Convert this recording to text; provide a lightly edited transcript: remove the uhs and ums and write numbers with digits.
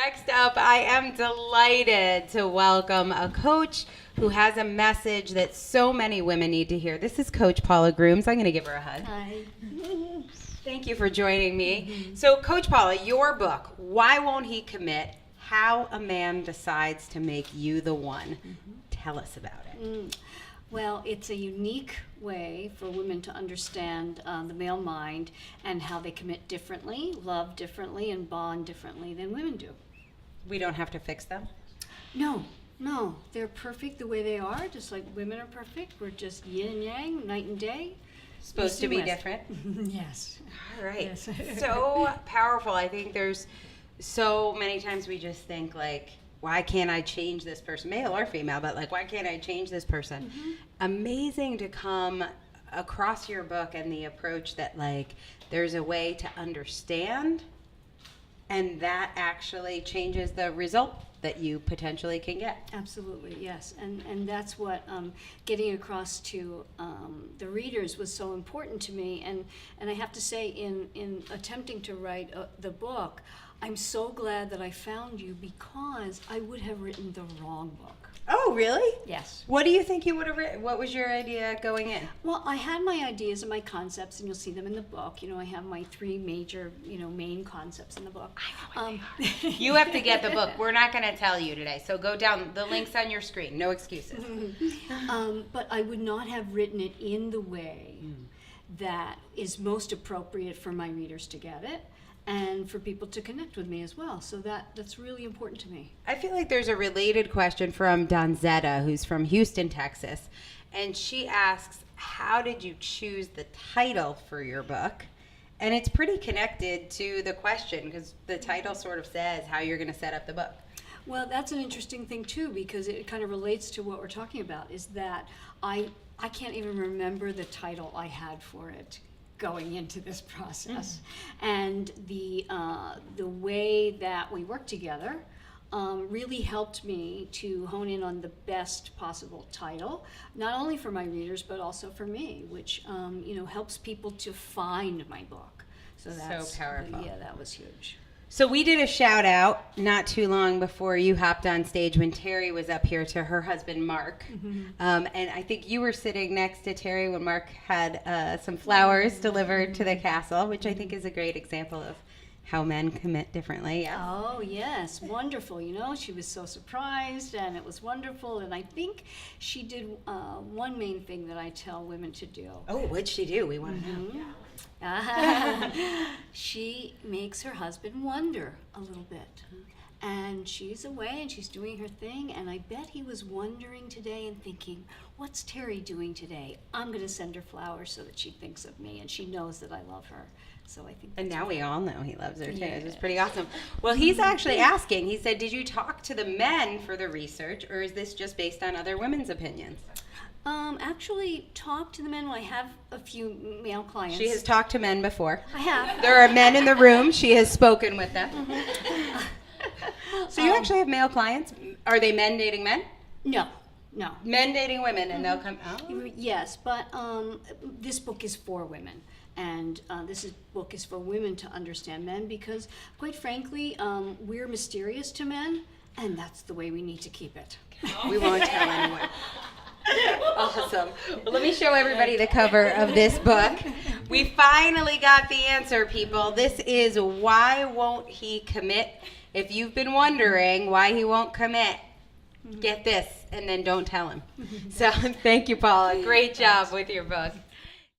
Next up, I am delighted to welcome a coach who has a message that so many women need to hear. This is Coach Paula Grooms. I'm going to give her a hug. Hi. Thank you for joining me. So, Coach Paula, your book, Why Won't He Commit? How a Man Decides to Make You the One. Tell us about it. Well, it's a unique way for women to understand the male mind and how they commit differently, love differently, and bond differently than women do. We don't have to fix them? No, they're perfect the way they are, just like women are perfect. We're just yin and yang, night and day. Supposed to be different? Yes. All right. Yes. So powerful. I think there's so many times we just think like, why can't I change this person, male or female, but like, why can't I change this person? Amazing to come across your book and the approach that like, there's a way to understand and that actually changes the result that you potentially can get. Absolutely, yes. And that's what getting across to the readers was so important to me. And I have to say, in attempting to write the book, I'm so glad that I found you because I would have written the wrong book. Oh, really? Yes. What do you think you would have written? What was your idea going in? Well, I had my ideas and my concepts, and you'll see them in the book. You know, I have my three major, main concepts in the book. You have to get the book. We're not going to tell you today. So go down. The link's on your screen. No excuses. But I would not have written it in the way that is most appropriate for my readers to get it and for people to connect with me as well. So that's really important to me. I feel like there's a related question from Donzetta, who's from Houston, Texas. And she asks, how did you choose the title for your book? And it's pretty connected to the question because the title sort of says how you're going to set up the book. Well, that's an interesting thing too, because it kind of relates to what we're talking about, is that I can't even remember the title I had for it going into this process. And the way that we worked together really helped me to hone in on the best possible title, not only for my readers, but also for me, which helps people to find my book. So that's so powerful. Yeah, that was huge. So we did a shout out not too long before you hopped on stage when Terry was up here to her husband, Mark. And I think you were sitting next to Terry when Mark had some flowers delivered to the castle, which I think is a great example of how men commit differently. Yeah. Oh, yes. Wonderful. She was so surprised, and it was wonderful. And I think she did one main thing that I tell women to do. Oh, what'd she do? We want to know. Yeah. She makes her husband wonder a little bit. And she's away and she's doing her thing, and I bet he was wondering today and thinking, what's Terry doing today? I'm going to send her flowers so that she thinks of me and she knows that I love her. So I think. And now we all know he loves her too. Yeah. It's pretty awesome. Well, he's actually asking, he said, did you talk to the men for the research, or is this just based on other women's opinions? Actually, talk to the men. Well, I have a few male clients. She has talked to men before. I have. There are men in the room. She has spoken with them. So you actually have male clients. Are they men dating men? No. Men dating women, and they'll come. Oh. Yes, but this book is for women. And book is for women to understand men because, quite frankly, we're mysterious to men, and that's the way we need to keep it. We won't tell anyone. Awesome. Well, let me show everybody the cover of this book. We finally got the answer, people. This is Why Won't He Commit? If you've been wondering why he won't commit, get this, and then don't tell him. So thank you, Paula. Great job with your book.